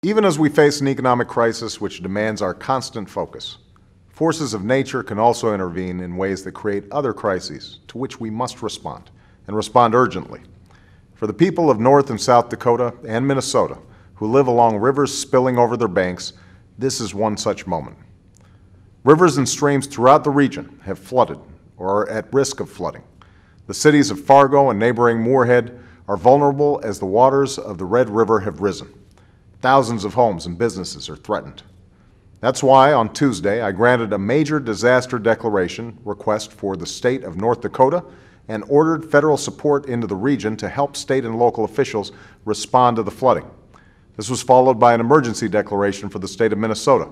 Even as we face an economic crisis which demands our constant focus, forces of nature can also intervene in ways that create other crises to which we must respond, and respond urgently. For the people of North and South Dakota and Minnesota who live along rivers spilling over their banks, this is one such moment. Rivers and streams throughout the region have flooded or are at risk of flooding. The cities of Fargo and neighboring Moorhead are vulnerable as the waters of the Red River have risen. Thousands of homes and businesses are threatened. That's why on Tuesday I granted a major disaster declaration request for the state of North Dakota and ordered federal support into the region to help state and local officials respond to the flooding. This was followed by an emergency declaration for the state of Minnesota,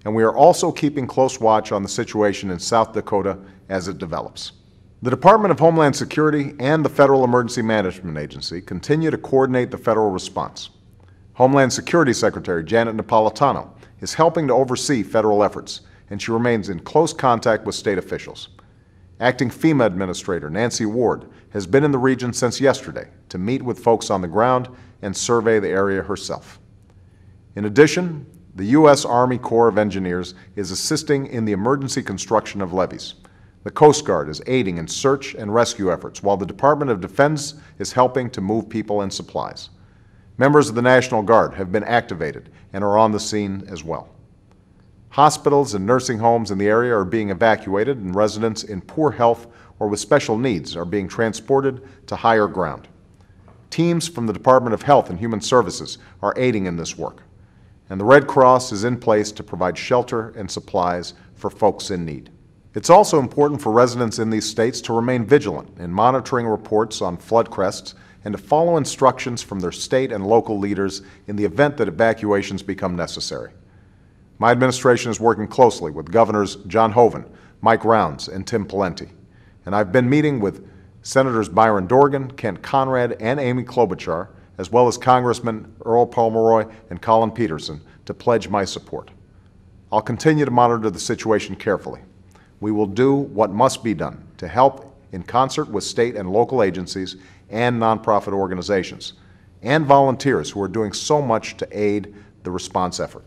and we are also keeping close watch on the situation in South Dakota as it develops. The Department of Homeland Security and the Federal Emergency Management Agency continue to coordinate the federal response. Homeland Security Secretary Janet Napolitano is helping to oversee federal efforts, and she remains in close contact with state officials. Acting FEMA Administrator Nancy Ward has been in the region since yesterday to meet with folks on the ground and survey the area herself. In addition, the U.S. Army Corps of Engineers is assisting in the emergency construction of levees. The Coast Guard is aiding in search and rescue efforts, while the Department of Defense is helping to move people and supplies. Members of the National Guard have been activated and are on the scene as well. Hospitals and nursing homes in the area are being evacuated, and residents in poor health or with special needs are being transported to higher ground. Teams from the Department of Health and Human Services are aiding in this work, and the Red Cross is in place to provide shelter and supplies for folks in need. It's also important for residents in these states to remain vigilant in monitoring reports on flood crests and to follow instructions from their state and local leaders in the event that evacuations become necessary. My administration is working closely with Governors John Hoeven, Mike Rounds, and Tim Pawlenty, and I've been meeting with Senators Byron Dorgan, Kent Conrad, and Amy Klobuchar, as well as Congressmen Earl Pomeroy and Colin Peterson, to pledge my support. I'll continue to monitor the situation carefully. We will do what must be done to help in concert with state and local agencies and nonprofit organizations and volunteers who are doing so much to aid the response effort.